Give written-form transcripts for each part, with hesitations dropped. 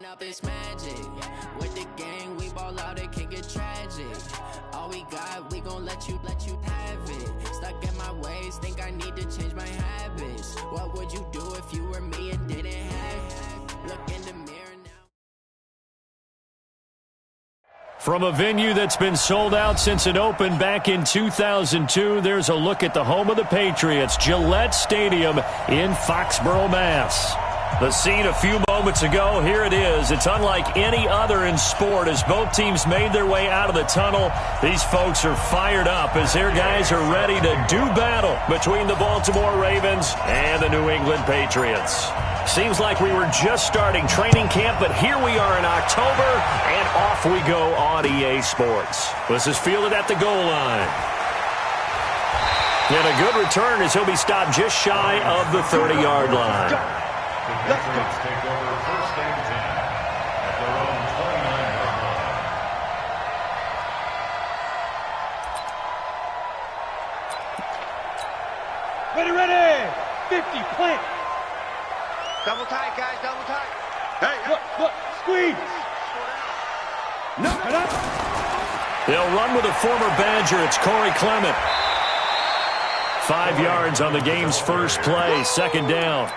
Up is magic. With the gang, we ball out, it can get tragic. All we got, we gon' let you have it. Stuck in my ways, think I need to change my habits. What would you do if you were me and didn't have? Look in the mirror now. From a venue that's been sold out since it opened back in 2002, there's a look at the home of the Patriots, Gillette Stadium in Foxborough, Mass. The scene a few moments ago, here it is. It's unlike any other in sport as both teams made their way out of the tunnel. These folks are fired up as their guys are ready to do battle between the Baltimore Ravens and the New England Patriots. Seems like we were just starting training camp, but here we are in October, and off we go on EA Sports. This is fielded at the goal line. And a good return as he'll be stopped just shy of the 30-yard line. Let's go. Take over first and 10 at their own 29-yard line. Ready. 50, plant. Double tight, guys, double tight. Hey, look, squeeze. No. They'll run with a former Badger. It's Corey Clement. 5 yards on the game's first play, second down.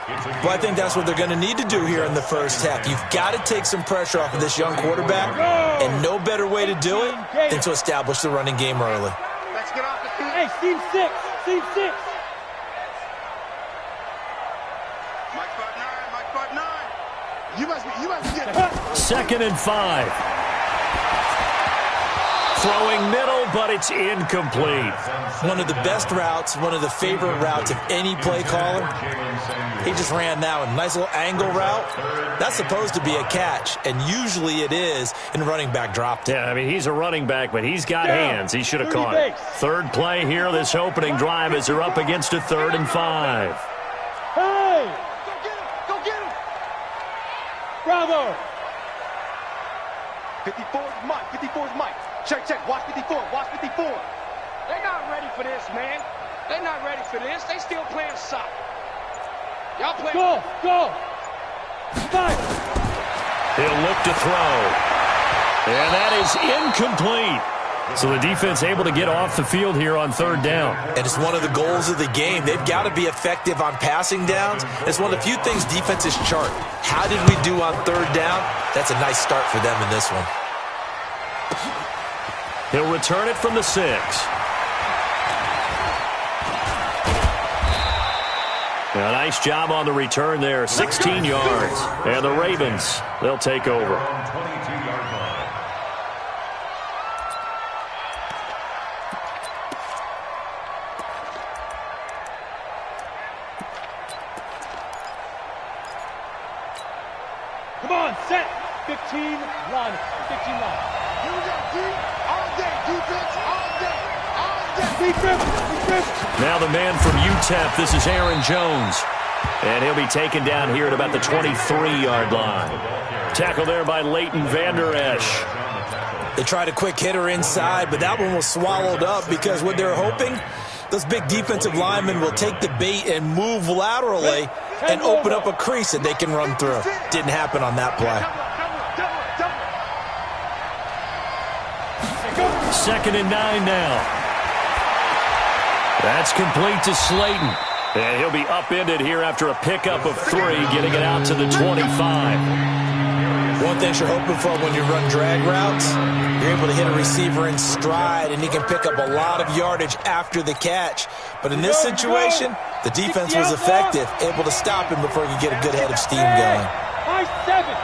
Well, I think that's what they're going to need to do here in the first half. You've got to take some pressure off of this young quarterback, and no better way to do it than to establish the running game early. Let's get off the field. Hey, Team 6. Mike Bart 9. You must get it. Second and 5. Throwing middle, but it's incomplete. One of the best routes, one of the favorite routes of any play caller. He just ran that one. Nice little angle route. That's supposed to be a catch, and usually it is, and running back dropped it. Yeah, I mean, he's a running back, but he's got hands. He should have caught it. Third play here, this opening drive as they're up against a 3rd and 5. Hey! Go get him! Bravo! 54's Mike. Check. Watch 54. They're not ready for this, man. They're not ready for this. They still playing soccer. Y'all play. Go! 5. He'll look to throw. And that is incomplete. So the defense able to get off the field here on 3rd down. And it's one of the goals of the game. They've got to be effective on passing downs. It's one of the few things defenses chart. How did we do on 3rd down? That's a nice start for them in this one. He'll return it from the 6. A nice job on the return there, 16 yards. And the Ravens, they'll take over. 22-yard line. Come on, set. 15 line. Here we go, D. All day, defense, all day. Now the man from UTEP, this is Aaron Jones. And he'll be taken down here at about the 23-yard line. Tackle there by Leighton Vander Esch. They tried a quick hitter inside, but that one was swallowed up because what they're hoping, those big defensive linemen will take the bait and move laterally and open up a crease that they can run through. Didn't happen on that play. 2nd and 9 now. That's complete to Slayton. And he'll be upended here after a pickup of 3, getting it out to the 25. One thing you're hoping for when you run drag routes, you're able to hit a receiver in stride, and he can pick up a lot of yardage after the catch. But in this situation, the defense was effective, able to stop him before he could get a good head of steam going. 7.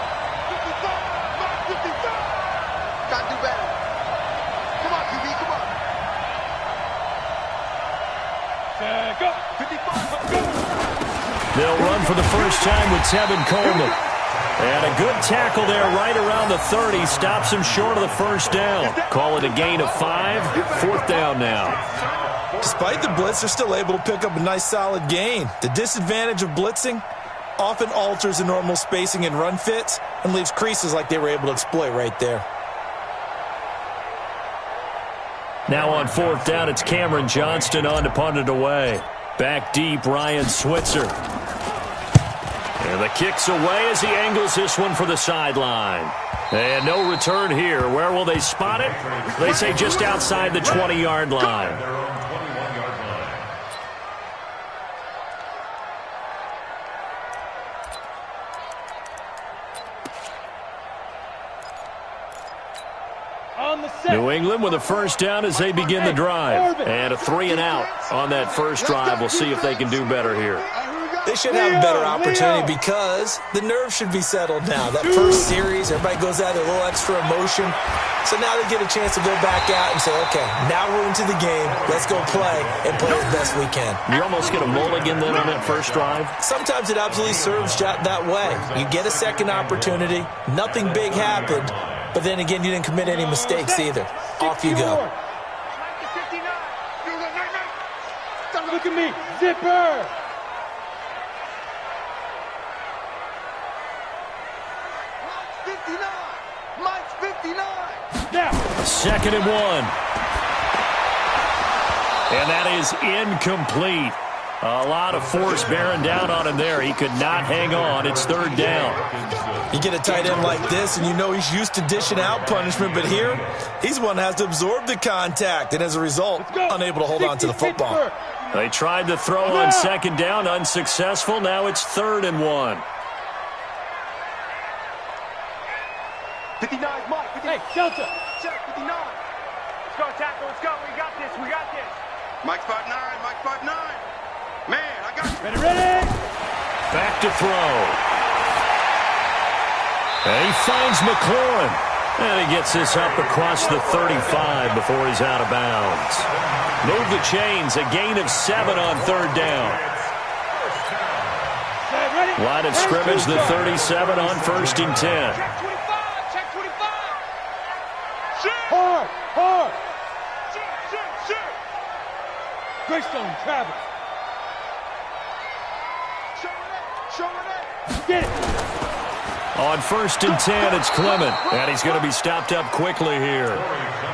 They'll run for the first time with Tevin Coleman. And a good tackle there right around the 30. Stops him short of the first down. Call it a gain of 5. 4th down now. Despite the blitz, they're still able to pick up a nice solid gain. The disadvantage of blitzing often alters the normal spacing and run fits and leaves creases like they were able to exploit right there. Now on 4th down, it's Cameron Johnston on to punt it away. Back deep, Ryan Switzer. And the kick's away as he angles this one for the sideline. And no return here. Where will they spot it? They say just outside the 20-yard line. Their own 21-yard line. On the set. New England with a first down as they begin the drive. And a 3-and-out on that first drive. We'll see if they can do better here. They should have a better opportunity because the nerves should be settled now. That first series, everybody goes out with a little extra emotion. So now they get a chance to go back out and say, okay, now we're into the game. Let's go play and play as best we can. You almost get a mulligan then on that first drive? Sometimes it absolutely serves that way. You get a second opportunity. Nothing big happened. But then again, you didn't commit any mistakes either. Off you go. Look at me. Zipper. Mike's 59. Now. 2nd and 1. And that is incomplete. A lot of force bearing down on him there. He could not hang on. It's 3rd down. You get a tight end like this, and you know he's used to dishing out punishment, but here, he's one that has to absorb the contact, and as a result, unable to hold on to the football. They tried to throw on 2nd down, unsuccessful. Now it's 3rd and 1. 59, Mike. 59. Hey, Delta. Check, 59. Let's go, tackle. Let's go. We got this. We got this. Mike's 5'9. Mike's 5'9. Man, I got you. Ready. Back to throw. And he finds McLaurin. And he gets this up across the 35 before he's out of bounds. Move the chains. A gain of 7 on 3rd down. Line of scrimmage, the 37 on 1st and 10. Check 25. Check 25. Hard. Hard. Shoot. Greystone, Travis. Show it. Get it. On 1st and 10, it's Clement. And he's going to be stopped up quickly here.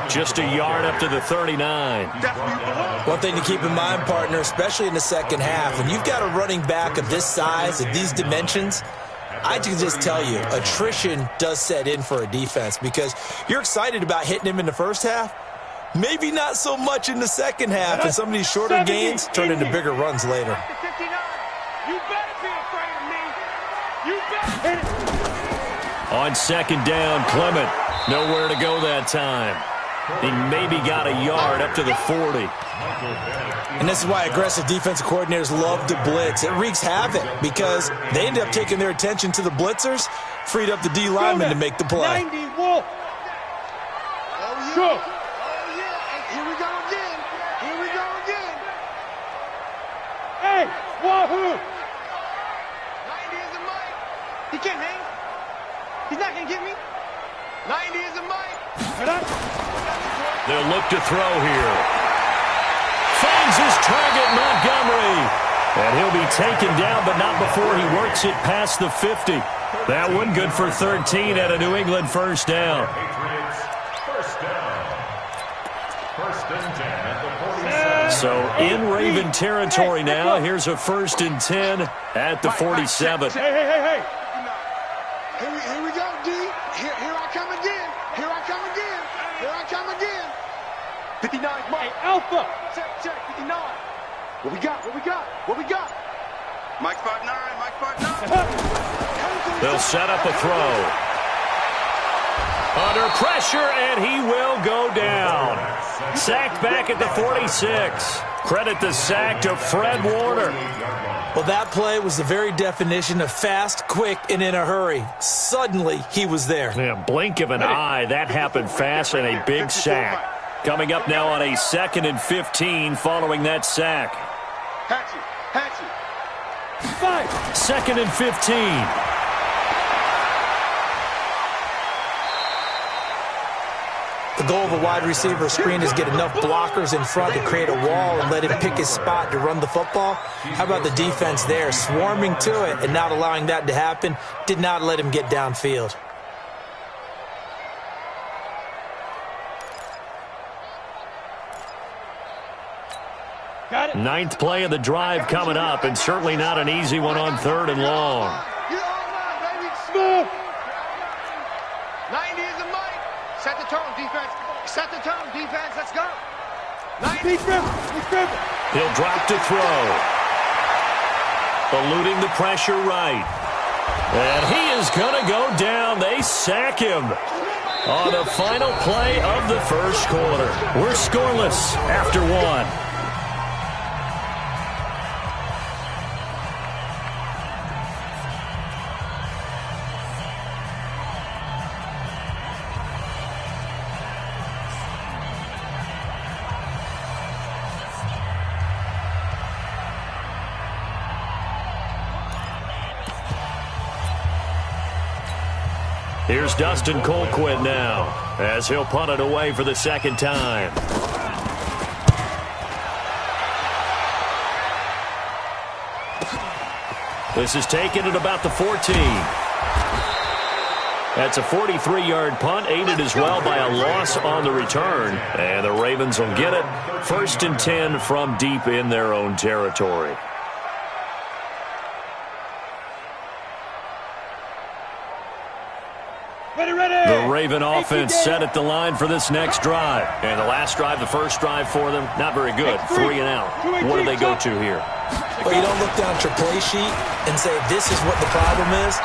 Just a yard up to the 39. One thing to keep in mind, partner, especially in the second half, when you've got a running back of this size, of these dimensions, I can just tell you, attrition does set in for a defense because you're excited about hitting him in the first half. Maybe not so much in the second half, and some of these shorter gains turn into bigger runs later. 59. You better be afraid of me. You better. On 2nd down, Clement. Nowhere to go that time. He maybe got a yard up to the 40. And this is why aggressive defensive coordinators love to blitz. It wreaks havoc because they end up taking their attention to the blitzers, freed up the D lineman to make the play. 90 Wolf. Oh, yeah. Go. Oh, yeah. And here we go again. Here we go again. Hey, Wahoo. 90 is a Mike. He can't hang. He's not going to get me. 90 is a Mike. They'll look to throw here. Finds his target, Montgomery. And he'll be taken down, but not before he works it past the 50. That one good for 13 at a New England first down. Patriots, first down. 1st and 10 at the 47. So in Raven territory now. Here's a 1st and 10 at the 47. Hey. Here we go, D. Here I come again. Here I come again. Here I come again. 59, Mike. Hey, Alpha. Check, 59. What we got? Mike's 5'9. Mike's 5'9. They'll set up a throw. Under pressure, and he will go down. Sacked back at the 46. Credit the sack to Fred Warner. Well, that play was the very definition of fast, quick, and in a hurry. Suddenly, he was there. Yeah, blink of an eye, that happened fast, and a big sack. Coming up now on a 2nd and 15 following that sack. Hatchet. 2nd and 15. The goal of a wide receiver screen is get enough blockers in front to create a wall and let him pick his spot to run the football. How about the defense there, swarming to it and not allowing that to happen? Did not let him get downfield. Got it. Ninth play of the drive coming up, and certainly not an easy one on 3rd and long. Smooth. 90 is the mic. Set the tone, defense. Set the tone, defense. Let's go. 90. Defense. He'll drop to throw. Eluding the pressure right. And he is going to go down. They sack him on the final play of the first quarter. We're scoreless after one. Here's Dustin Colquitt now, as he'll punt it away for the second time. This is taken at about the 14. That's a 43-yard punt, aided as well by a loss on the return. And the Ravens will get it. 1st and 10 from deep in their own territory. The Raven offense set at the line for this next drive. And the last drive, the first drive for them, not very good. 3 and out. What do they go to here? Well, you don't look down at your play sheet and say, this is what the problem is.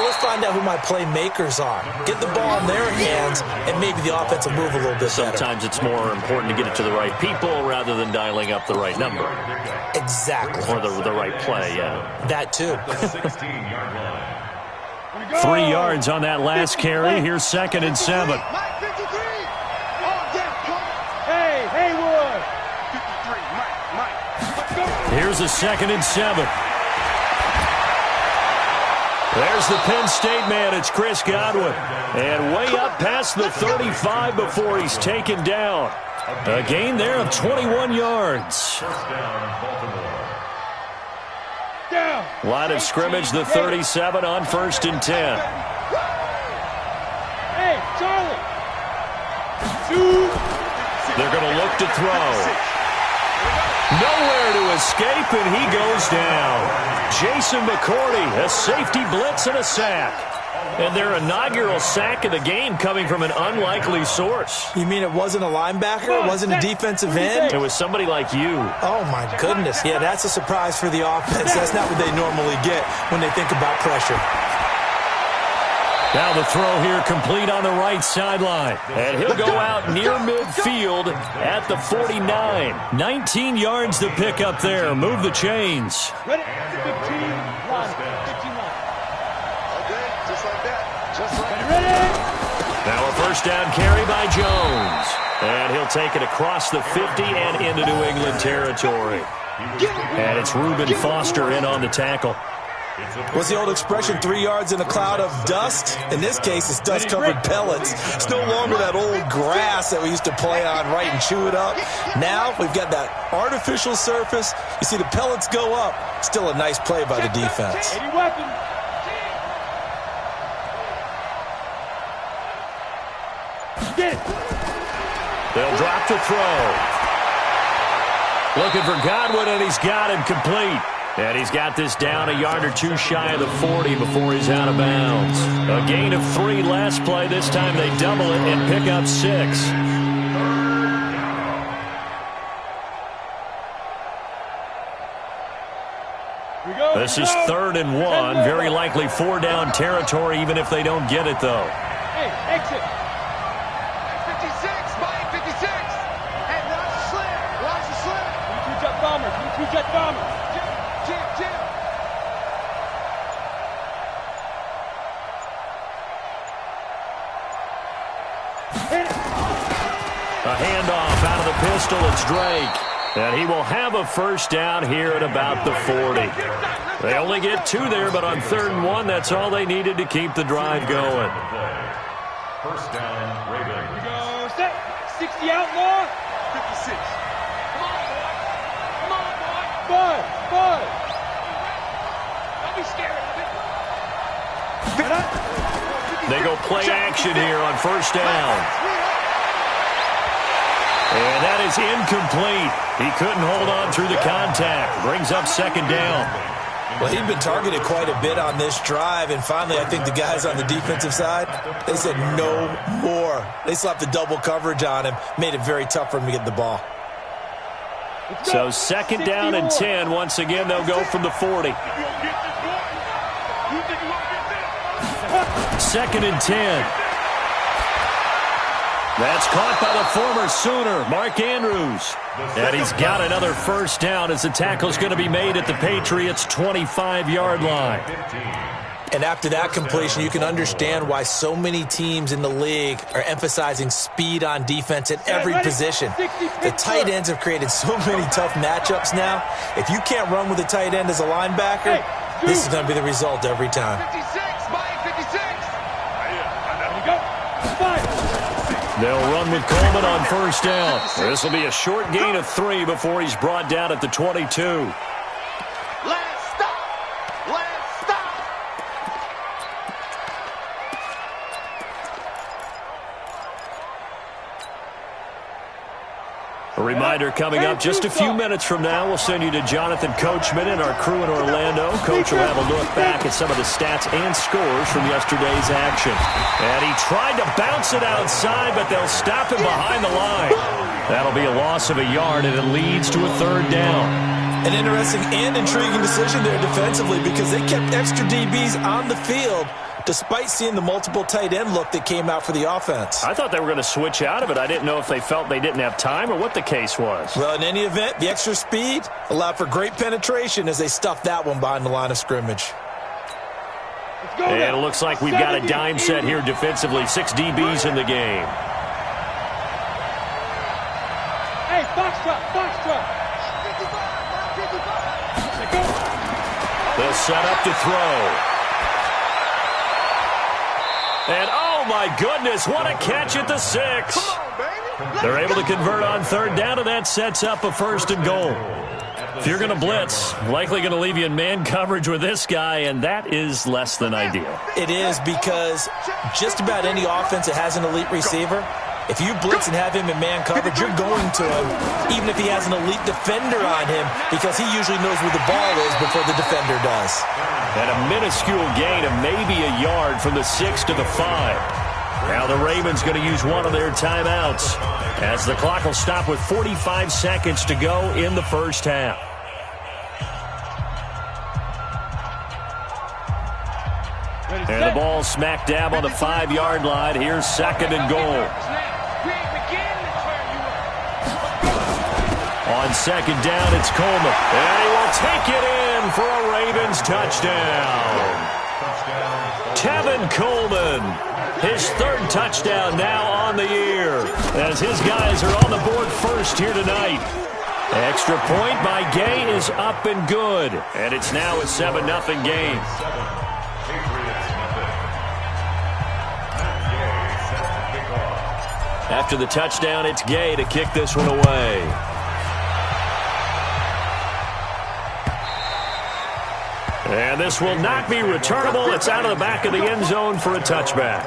Let's find out who my playmakers are. Get the ball in their hands, and maybe the offense will move a little bit better. Sometimes it's more important to get it to the right people rather than dialing up the right number. Exactly. Or the right play, yeah. That too. 3 yards on that last carry. Here's 2nd and 7. Hey, Haywood. Here's a 2nd and 7. There's the Penn State man. It's Chris Godwin. And way up past the 35 before he's taken down. A gain there of 21 yards. Line of scrimmage, the 37 on 1st and 10. Hey, Charlie. They're going to look to throw. Nowhere to escape, and he goes down. Jason McCourty, a safety blitz and a sack. And their inaugural sack of the game coming from an unlikely source. You mean it wasn't a linebacker? It wasn't a defensive end? It was somebody like you. Oh, my goodness. Yeah, that's a surprise for the offense. That's not what they normally get when they think about pressure. Now the throw here complete on the right sideline. And he'll go out near midfield at the 49. 19 yards to pick up there. Move the chains. Ready? 15 line. 15 line. Okay, just like that. Just like that. Ready? Now a first down carry by Jones. And he'll take it across the 50 and into New England territory. And it's Reuben Foster in on the tackle. What's the old expression, 3 yards in a cloud of dust? In this case, it's dust-covered pellets. It's no longer that old grass that we used to play on, right, and chew it up. Now we've got that artificial surface. You see the pellets go up. Still a nice play by the defense. 80 weapon. Get it. They'll drop to throw. Looking for Godwin, and he's got him complete. And he's got this down a yard or two shy of the 40 before he's out of bounds. A gain of 3 last play. This time they double it and pick up 6. This is 3rd and 1. Very likely 4 down territory, even if they don't get it, though. Hey, exit. 56, Mike, 56. Hey, watch the slant. Watch the slant. 2-jet bombers. 2-jet bombers. Jim. A handoff out of the pistol. It's Drake. And he will have a first down here at about the 40. They only get 2 there, but on 3rd and 1, that's all they needed to keep the drive going. First down, Ravens. We go set. 60 outlaw. 56. Come on, boy. Come on, boy. Bud. Don't be scared of it. They go play action here on 1st down. And that is incomplete. He couldn't hold on through the contact. Brings up second down. Well, he'd been targeted quite a bit on this drive, and finally I think the guys on the defensive side, they said no more. They slapped the double coverage on him, made it very tough for him to get the ball. So second down and 10. Once again, they'll go from the 40. Second and 10. That's caught by the former Sooner, Mark Andrews. And he's got another first down as the tackle's going to be made at the Patriots' 25-yard line. And after that completion, you can understand why so many teams in the league are emphasizing speed on defense at every position. The tight ends have created so many tough matchups now. If you can't run with a tight end as a linebacker, this is going to be the result every time. 56 by 56. They'll run with Coleman on first down. This will be a short gain of 3 before he's brought down at the 22. Let's stop. Let's stop. A reminder coming up just a few minutes from now. We'll send you to Jonathan Coachman and our crew in Orlando. Coach will have a look back at some of the stats and scores from yesterday's action. And he tried to bounce it outside, but they'll stop him behind the line. That'll be a loss of a yard, and it leads to a third down. An interesting and intriguing decision there defensively because they kept extra DBs on the field despite seeing the multiple tight end look that came out for the offense. I thought they were going to switch out of it. I didn't know if they felt they didn't have time or what the case was. Well, in any event, the extra speed allowed for great penetration as they stuffed that one behind the line of scrimmage. And it looks like we've got a dime set here defensively. 6 DBs in the game. Hey, box trap. They'll set up to throw. And, oh, my goodness, what a catch at the 6. Come on, baby. They're able to convert on third down, and that sets up a first and goal. If you're going to blitz, likely going to leave you in man coverage with this guy, and that is less than ideal. It is because just about any offense that has an elite receiver, if you blitz and have him in man coverage, you're going to him, even if he has an elite defender on him, because he usually knows where the ball is before the defender does. And a minuscule gain of maybe a yard from the 6 to the 5. Now the Ravens going to use one of their timeouts as the clock will stop with 45 seconds to go in the first half. And the ball smack dab on the 5-yard line. Here's second and goal. On second down, it's Coleman. And he will take it in for a Ravens touchdown. Tevin Coleman, his 3rd touchdown now on the year, as his guys are on the board first here tonight. Extra point by Gay is up and good. And it's now a 7-0 game. After the touchdown, it's Gay to kick this one away. And this will not be returnable. It's out of the back of the end zone for a touchback.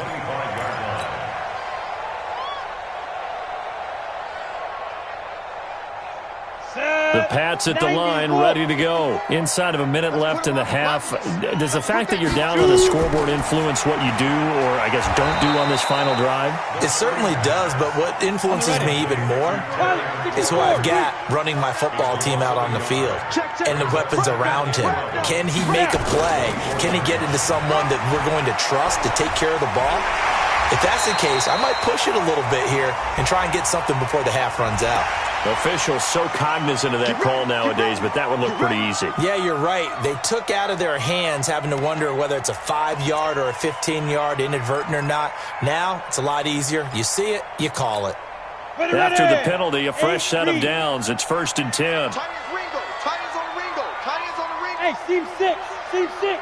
The Pats at the line, ready to go. Inside of a minute left in the half. Does the fact that you're down on the scoreboard influence what you do, or I guess don't do on this final drive? It certainly does, but what influences me even more is who I've got running my football team out on the field and the weapons around him. Can he make a play? Can he get into someone that we're going to trust to take care of the ball? If that's the case, I might push it a little bit here and try and get something before the half runs out. Officials so cognizant of that call nowadays, but that one looked pretty easy. Yeah, you're right. They took out of their hands having to wonder whether it's a 5-yard or a 15-yard inadvertent or not. Now, it's a lot easier. You see it, you call it. After the penalty, a fresh set of downs. It's 1st and 10. Tight ends Ringo. Tight ends on the Ringo. Tight ends on the Ringo. Hey, Team 6. Team 6.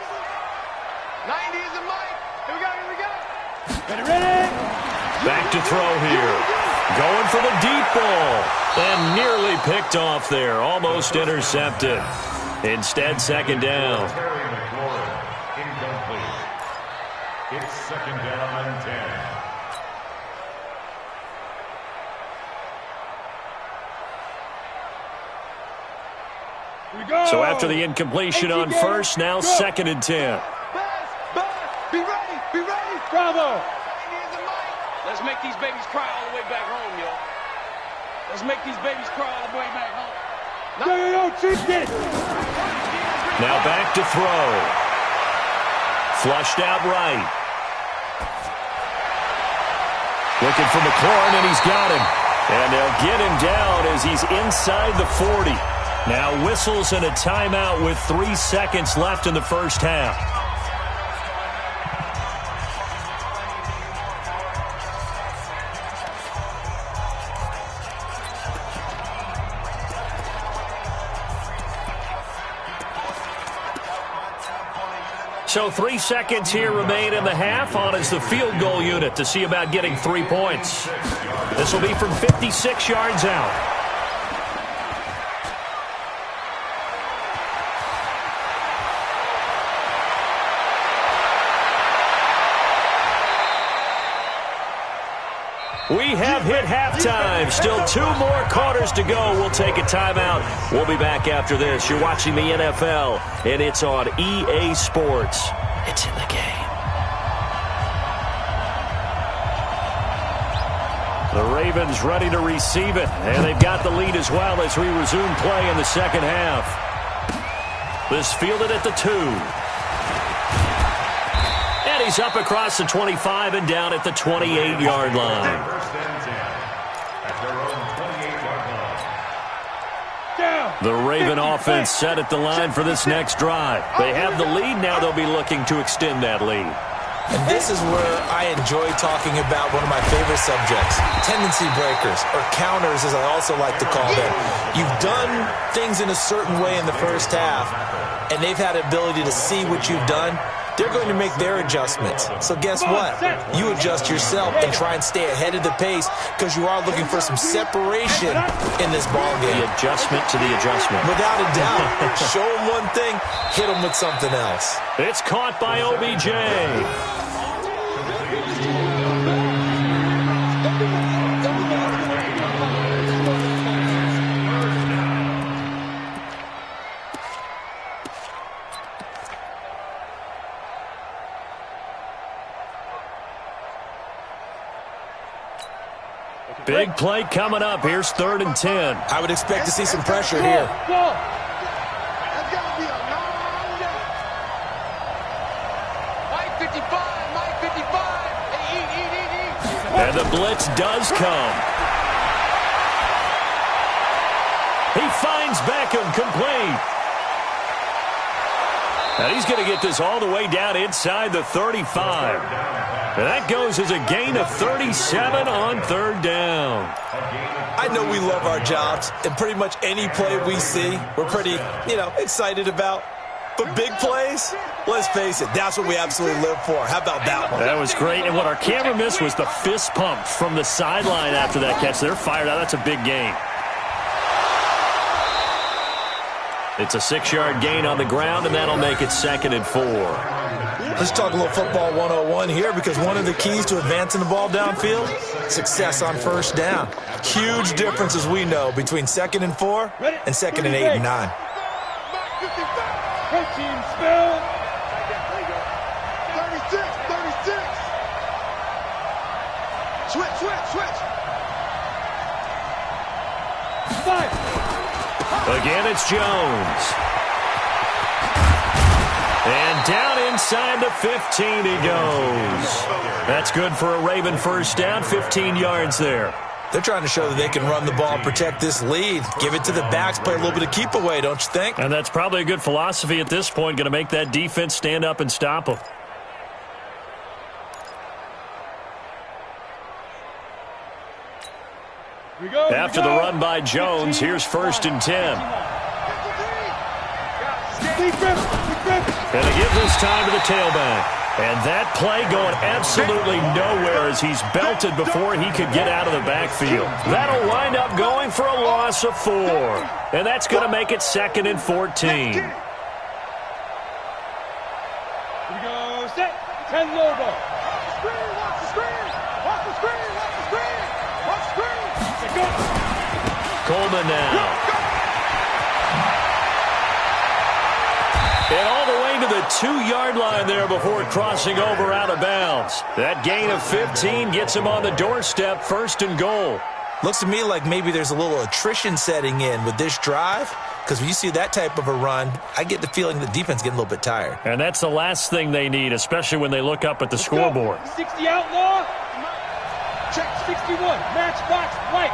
90 is a Mike. Here we go. Ready. Back to throw here. Going for the deep ball. And nearly picked off there. Almost intercepted. Instead, second down. Incomplete. It's second down and 10. So after the incompletion on first, now 2nd and 10. Be ready, be ready. Bravo. Let's make these babies cry all the way back home, yo. Let's make these babies cry all the way back home. Yo, Chief, get it. Now back to throw. Flushed out right. Looking for McLaurin, and he's got him. And they'll get him down as he's inside the 40. Now whistles and a timeout with 3 seconds left in the first half. So 3 seconds here remain in the half. On is the field goal unit to see about getting 3 points. This will be from 56 yards out. We have hit halftime. Still 2 more quarters to go. We'll take a timeout. We'll be back after this. You're watching the NFL, and it's on EA Sports. It's in the game. The Ravens ready to receive it, and they've got the lead as well as we resume play in the second half. This fielded at the 2. And he's up across the 25 and down at the 28-yard line. First and 10 at their own 28-yard line. The Raven offense set at the line for this next drive. They have the lead. Now they'll be looking to extend that lead. And this is where I enjoy talking about one of my favorite subjects, tendency breakers, or counters as I also like to call them. You've done things in a certain way in the first half, and they've had the ability to see what you've done. They're going to make their adjustments. So guess what? You adjust yourself and try and stay ahead of the pace because you are looking for some separation in this ball game. The adjustment to the adjustment. Without a doubt. Show them one thing, hit them with something else. It's caught by OBJ. Big play coming up. Here's 3rd and 10. I would expect to see some pressure here. That's got to be a long day. Mike 55, Mike 55. Hey, eat. And the blitz does come. He finds Beckham complete. And he's going to get this all the way down inside the 35. And that goes as a gain of 37 on 3rd down. I know we love our jobs, and pretty much any play we see, we're pretty, excited about. But big plays, let's face it, that's what we absolutely live for. How about that one? That was great. And what our camera missed was the fist pump from the sideline after that catch. They're fired out. That's a big gain. It's a 6-yard gain on the ground, and that'll make it 2nd and 4. Let's talk a little football 101 here, because one of the keys to advancing the ball downfield, success on first down. Huge difference, as we know, between 2nd and 4 and 2nd and 8 and 9. Red team spell. 36. Switch. 5. Again, it's Jones. And down inside the 15 he goes. That's good for a Raven first down, 15 yards there. They're trying to show that they can run the ball and protect this lead. Give it to the backs, play a little bit of keep away, don't you think? And that's probably a good philosophy at this point, going to make that defense stand up and stop them. After the run by Jones, here's 1st and 10. And they give this time to the tailback. And that play going absolutely nowhere as he's belted before he could get out of the backfield. That'll wind up going for a loss of 4. And that's going to make it 2nd and 14. Here we go, set, 10 low ball. Watch the screen. Coleman now. 2-yard line there before crossing over out of bounds. That gain of 15 gets him on the doorstep, 1st and goal. Looks to me like maybe there's a little attrition setting in with this drive, because when you see that type of a run, I get the feeling the defense getting a little bit tired. And that's the last thing they need, especially when they look up at the scoreboard. 60 outlaw. Check 61. Matchbox right.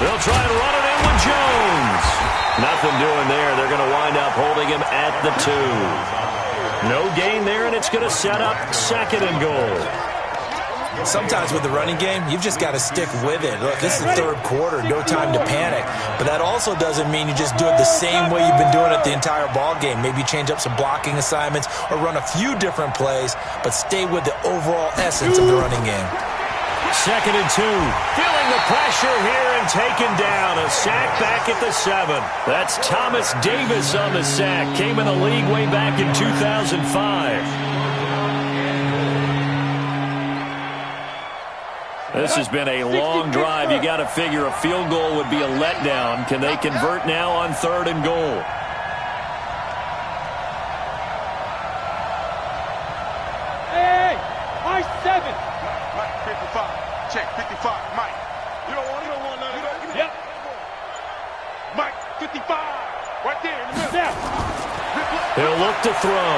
They'll try and run it in with Jones. Nothing doing there. They're going to wind up holding him at the 2. No gain there, and it's going to set up 2nd and goal. Sometimes with the running game, you've just got to stick with it. Look, this is the 3rd quarter, no time to panic. But that also doesn't mean you just do it the same way you've been doing it the entire ball game. Maybe change up some blocking assignments or run a few different plays, but stay with the overall essence of the running game. 2nd and 2. Feeling the pressure here and taken down. A sack back at the 7. That's Thomas Davis on the sack. Came in the league way back in 2005. This has been a long drive. You got to figure a field goal would be a letdown. Can they convert now on 3rd and goal? Hey, high 7. Mike, 55. Check 55. Mike. You don't want none. Yep. Mike, 55. Right there in the middle. Yeah. He'll look to throw.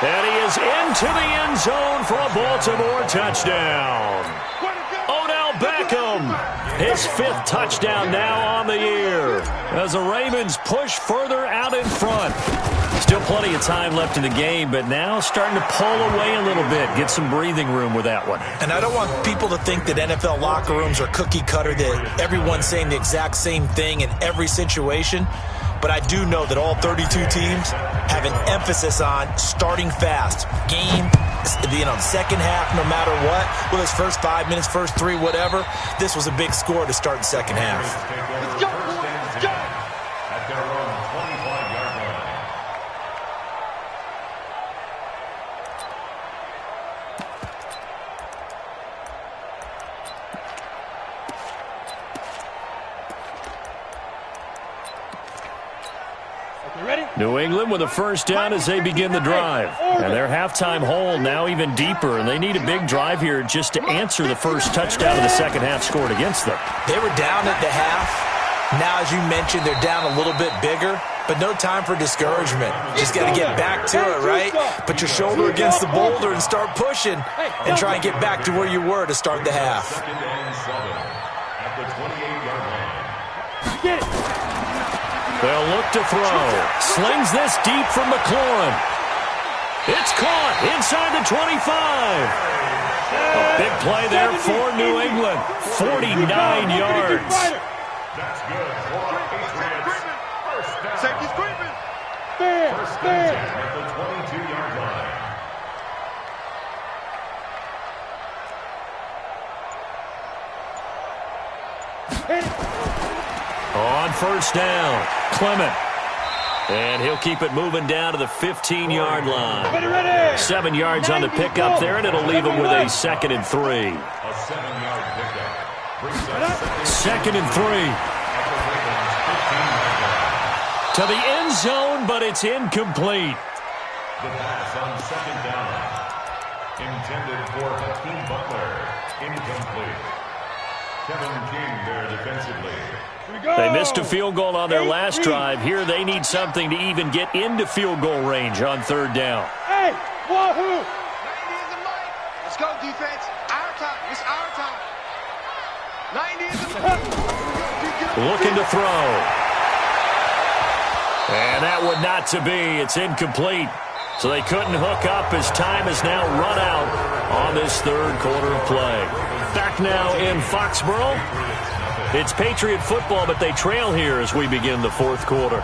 And he is into the end zone for a Baltimore touchdown. Odell Beckham, his 5th touchdown now on the year, as the Ravens push further out in front. Still plenty of time left in the game, but now starting to pull away a little bit, get some breathing room with that one. And I don't want people to think that NFL locker rooms are cookie cutter, that everyone's saying the exact same thing in every situation. But I do know that all 32 teams have an emphasis on starting fast. Game, second half, no matter what. Well, it's first 5 minutes, first 3, whatever. This was a big score to start the second half. Let's go. Let's go. At their own 25-yard line. New England with a 1st down as they begin the drive. And their halftime hole now even deeper, and they need a big drive here just to answer the first touchdown of the second half scored against them. They were down at the half. Now, as you mentioned, they're down a little bit bigger, but no time for discouragement. Just got to get back to it, right? Put your shoulder against the boulder and start pushing and try and get back to where you were to start the half. 2nd and 7 at the 28-yard line. Get it. They'll look to throw. Slings this deep from McLaurin. It's caught inside the 25. A big play there for New England. 49 yards. That's good for the Patriots. First down. Safety's creeping. First and 10 at the 22-yard line. On 1st down, Clement. And he'll keep it moving down to the 15-yard line. 7 yards on the pickup there, and it'll leave him with a 2nd and 3. A 7-yard pickup. Brings us 2nd and 3. To the end zone, but it's incomplete. The pass on 2nd down. Intended for Hakeem Butler. Incomplete. Kevin King there defensively. They missed a field goal on their last drive. Here they need something to even get into field goal range on 3rd down. Hey, wahoo! 90 is the mic. Let's go, defense. Our time. It's our time. 90 is the mic. Looking to throw. And that would not to be. It's incomplete. So they couldn't hook up as time has now run out on this 3rd quarter of play. Back now in Foxborough. It's Patriot football, but they trail here as we begin the 4th quarter.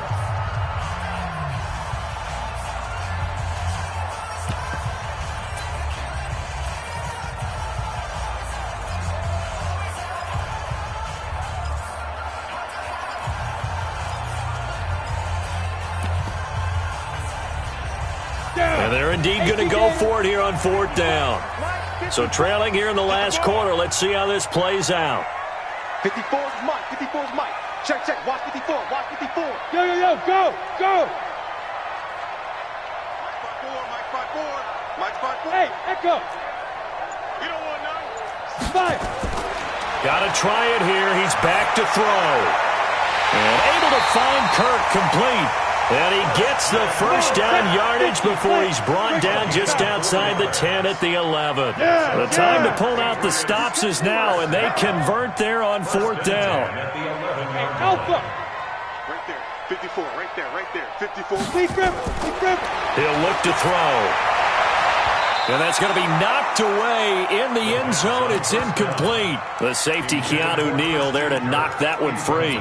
And they're indeed going to go for it here on 4th down. So trailing here in the last quarter. Let's see how this plays out. 54's Mike. 54's Mike. Check, check. Watch 54. Watch 54. Yo, go, go. Mike 5-4. Mike 5-4. Hey, Echo. You don't want none. Five. Got to try it here. He's back to throw. And able to find Kirk complete. And he gets the first down yardage before he's brought down just outside the 10 at the 11. The time to pull out the stops is now, and they convert there on 4th down. Alpha. Right there. 54. Right there. 54. Lee Griffin. He'll look to throw. And that's going to be knocked away in the end zone. It's incomplete. The safety, Keanu Neal, there to knock that one free.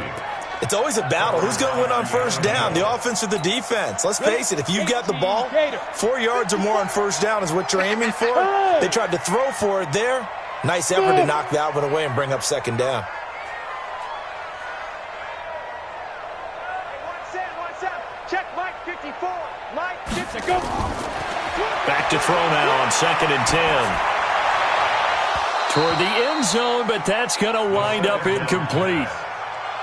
It's always a battle. Who's going to win on first down, the offense or the defense? Let's face it, if you've got the ball, 4 yards or more on first down is what you're aiming for. They tried to throw for it there. Nice effort to knock that one away and bring up second down. Check Mike 54. Mike 54. Back to throw now on 2nd and 10. Toward the end zone, but that's going to wind up incomplete.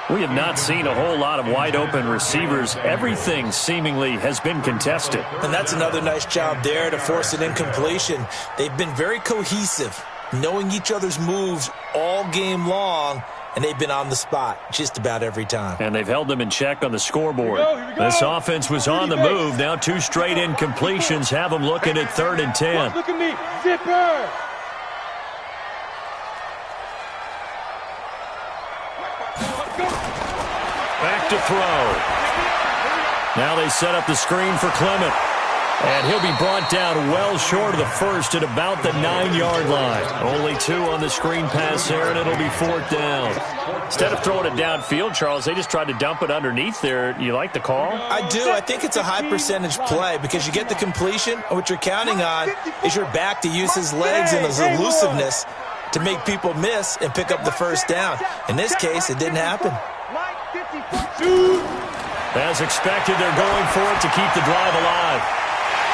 We have not seen a whole lot of wide-open receivers. Everything seemingly has been contested. And that's another nice job there to force an incompletion. They've been very cohesive, knowing each other's moves all game long, and they've been on the spot just about every time. And they've held them in check on the scoreboard. Here we go. This offense was on the move. Now 2 straight incompletions have them looking at 3rd and 10. Look at me. Zipper. Back to throw. Now they set up the screen for Clement. And he'll be brought down well short of the first at about the 9-yard line. Only 2 on the screen pass there, and it'll be 4th down. Instead of throwing it downfield, Charles, they just tried to dump it underneath there. You like the call? I do. I think it's a high percentage play because you get the completion, and what you're counting on is your back to use his legs and his elusiveness to make people miss and pick up the first down. In this case, it didn't happen. As expected, they're going for it to keep the drive alive.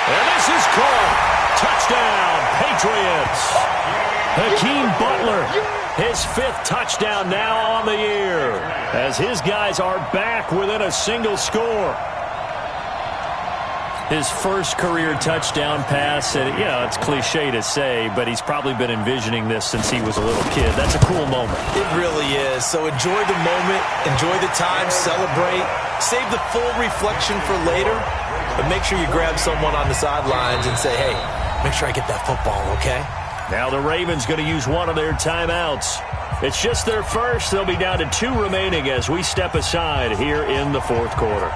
And this is caught. Touchdown, Patriots. Hakeem Butler, his 5th touchdown now on the year, as his guys are back within a single score. His first career touchdown pass, and it's cliche to say, but he's probably been envisioning this since he was a little kid. That's a cool moment. It really is. So enjoy the moment, enjoy the time, celebrate, save the full reflection for later, but make sure you grab someone on the sidelines and say, hey, make sure I get that football, okay? Now the Ravens going to use one of their timeouts. It's just their first. They'll be down to 2 remaining as we step aside here in the 4th quarter.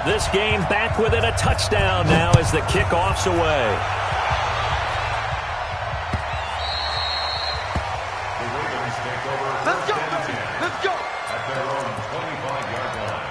This game back within a touchdown now as the kickoff's away. The Ravens take over. Let's go. Let's go. At their own 25-yard line.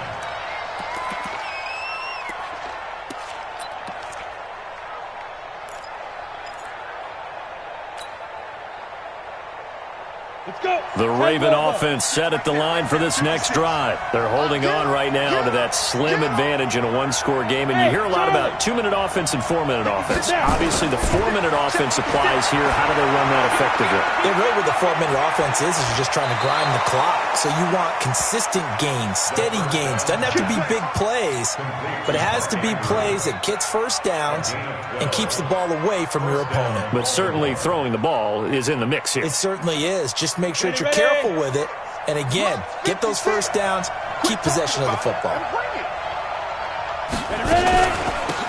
Let's go. The Raven offense set at the line for this next drive. They're holding on right now to that slim advantage in a 1-score game, and you hear a lot about 2-minute offense and 4-minute offense. Obviously, the 4-minute offense applies here. How do they run that effectively? Yeah, really what the 4-minute offense is you're just trying to grind the clock. So you want consistent gains, steady gains. Doesn't have to be big plays, but it has to be plays that gets first downs and keeps the ball away from your opponent. But certainly throwing the ball is in the mix here. It certainly is. Just make sure that you're careful with it. And again, get those first downs, keep possession of the football.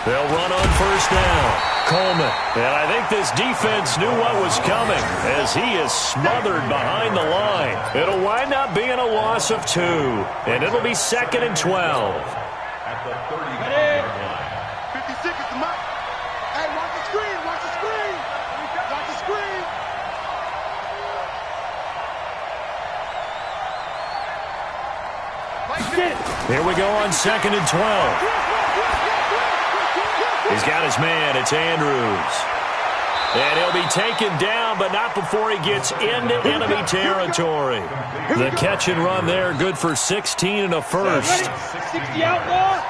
They'll run on first down. Coleman. And I think this defense knew what was coming as he is smothered behind the line. It'll wind up being a loss of 2. And it'll be 2nd and 12. At the 30-yard line. 50 seconds to Mike. Hey, watch the screen. Watch the screen. Watch the screen. Here we go on 2nd and 12. He's got his man. It's Andrews. And he'll be taken down, but not before he gets into enemy territory. The catch and run there, good for 16 and a first.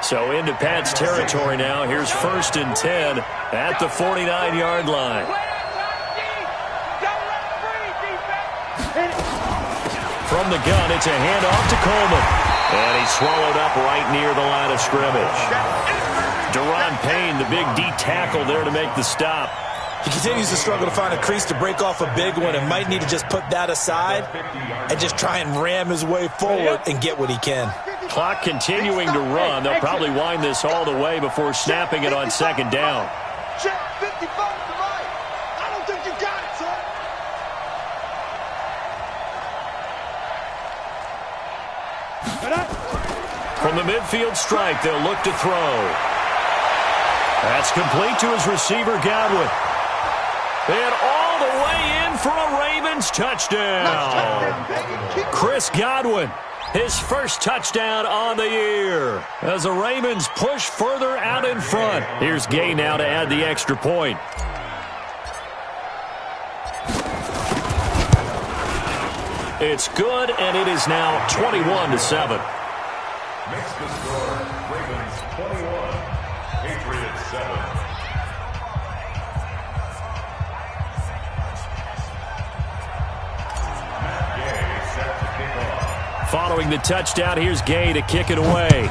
So into Pat's territory now. Here's 1st and 10 at the 49-yard line. From the gun, it's a handoff to Coleman. And he's swallowed up right near the line of scrimmage. Deron Payne, the big D tackle there to make the stop. He continues to struggle to find a crease to break off a big one and might need to just put that aside and just try and ram his way forward and get what he can. Clock continuing to run. They'll probably wind this all the way before snapping it on second down. Check 55 to the right. I don't think you got it, son. From the midfield stripe, they'll look to throw. That's complete to his receiver, Godwin. And all the way in for a Ravens touchdown. Chris Godwin, his first touchdown on the year. As the Ravens push further out in front. Here's Gay now to add the extra point. It's good, and it is now 21-7. Makes the score Ravens 21, Patriots 7. Matt Gay set to kick off. Following the touchdown, here's Gay to kick it away.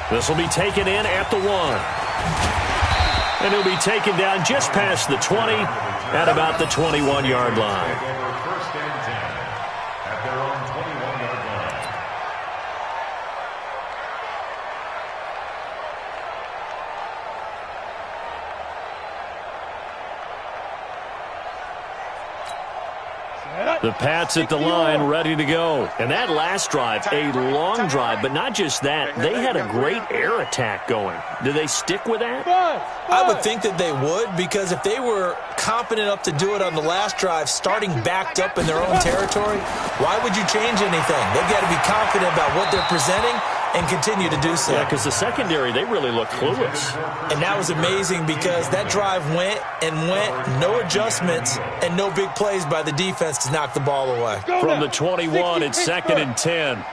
This will be taken in at the 1. And he'll be taken down just past the 20 at about the 21-yard line. First and 10 at their own 21-yard line. The Pats at the line, ready to go. And that last drive, a long drive, but not just that. They had a great air attack going. Do they stick with that? I would think that they would, because if they were confident enough to do it on the last drive, starting backed up in their own territory, why would you change anything? They've got to be confident about what they're presenting and continue to do so. Yeah, because the secondary, they really look clueless. And that was amazing because that drive went and went, no adjustments, and no big plays by the defense to knock the ball away. From the 21, it's 2nd and 10.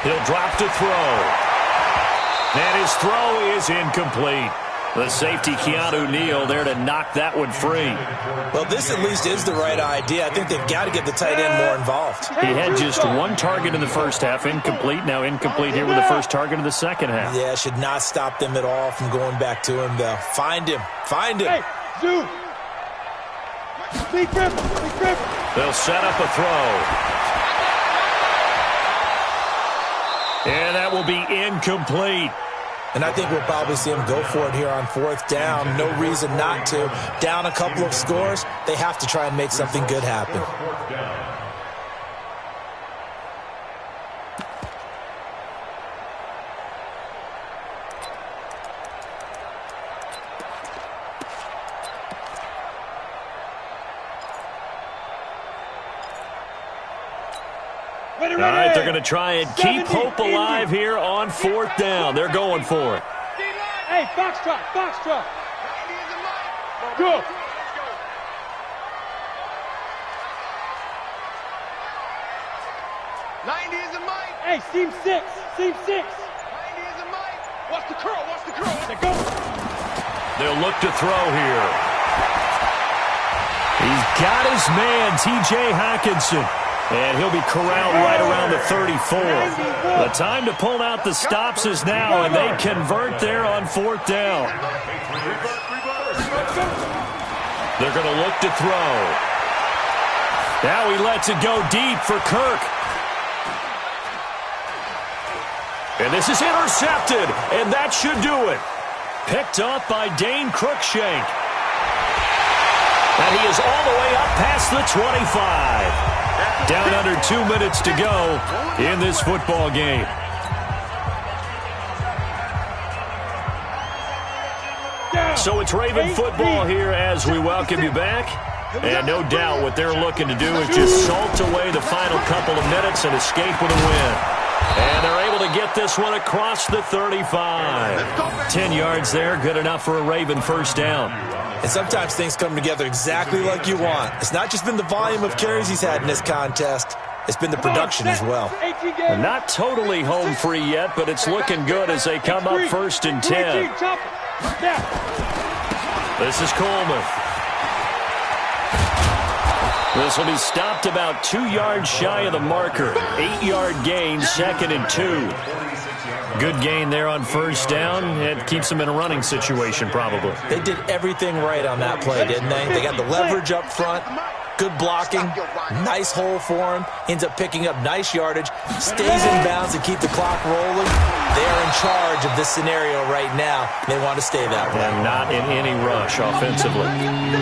He'll drop to throw. And his throw is incomplete. The safety, Keanu Neal, there to knock that one free. Well, this at least is the right idea. I think they've got to get the tight end more involved. He had just one target in the first half, incomplete. Now incomplete here with the first target of the second half. Yeah, should not stop them at all from going back to him, though. Find him. Find him. Hey, Zoo. Big grip. They'll set up a throw. And that will be incomplete. And I think we'll probably see him go for it here on 4th down. No reason not to. Down a couple of scores, they have to try and make something good happen. All right, they're going to try and keep hope alive here on 4th down. They're going for it. Hey, Foxtrot. Go. Hey, seam 6. 90 is a mic. Watch the curl. Go. They'll look to throw here. He's got his man, T.J. Hockenson. And he'll be corralled right around the 34. The time to pull out the stops is now, and they convert there on 4th down. They're going to look to throw. Now he lets it go deep for Kirk. And this is intercepted, and that should do it. Picked up by Dane Cruikshank. And he is all the way up past the 25. Down under 2 minutes to go in this football game. So it's Raven football here as we welcome you back. And no doubt what they're looking to do is just salt away the final couple of minutes and escape with a win. And they're able to get this one across the 35. 10 yards there, good enough for a Raven first down. And sometimes things come together exactly like you want. It's not just been the volume of carries he's had in this contest. It's been the production as well. Not totally home free yet, but it's looking good as they come up 1st and 10. This is Coleman. This will be stopped about 2 yards shy of the marker. 8-yard gain, 2nd and 2. Good gain there on 1st down. It keeps them in a running situation, probably. They did everything right on that play, didn't they? They got the leverage up front. Good blocking, nice hole for him, ends up picking up nice yardage, stays in bounds to keep the clock rolling. They are in charge of this scenario right now. They want to stay that way. And not in any rush offensively.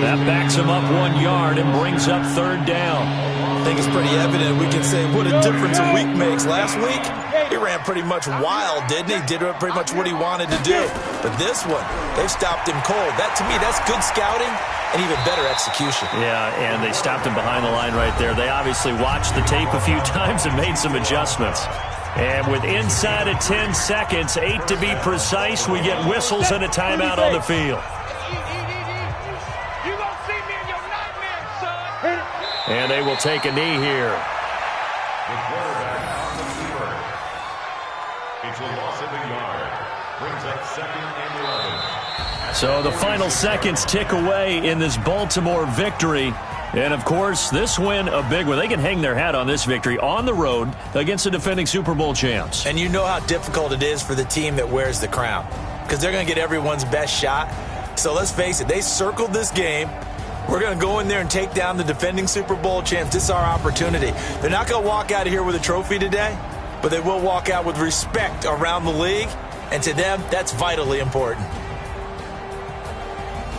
That backs him up 1 yard and brings up 3rd down. I think it's pretty evident. We can say what a difference a week makes. Last week, he ran pretty much wild, didn't he? Did pretty much what he wanted to do. But this one, they've stopped him cold. That, to me, that's good scouting and even better execution. Yeah, and they stopped him behind the line right there. They obviously watched the tape a few times and made some adjustments. And with inside of 10 seconds, 8 to be precise, we get whistles and a timeout on the field. You gonna see me in your nightmares, son. And they will take a knee here. The quarterback on the keeper. It's a loss of a yard. Brings up 2nd and 11. So the final seconds tick away in this Baltimore victory. And, of course, this win, a big one. They can hang their hat on this victory on the road against the defending Super Bowl champs. And you know how difficult it is for the team that wears the crown, because they're going to get everyone's best shot. So let's face it, they circled this game. We're going to go in there and take down the defending Super Bowl champs. This is our opportunity. They're not going to walk out of here with a trophy today, but they will walk out with respect around the league. And to them, that's vitally important.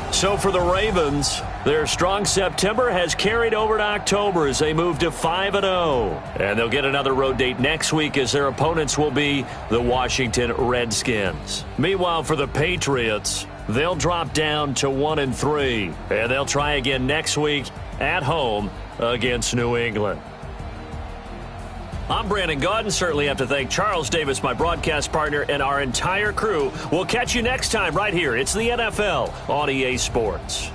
So for the Ravens, their strong September has carried over to October as they move to 5-0. And they'll get another road date next week as their opponents will be the Washington Redskins. Meanwhile, for the Patriots, they'll drop down to 1-3. And they'll try again next week at home against New England. I'm Brandon Gaudin. Certainly have to thank Charles Davis, my broadcast partner, and our entire crew. We'll catch you next time right here. It's the NFL on EA Sports.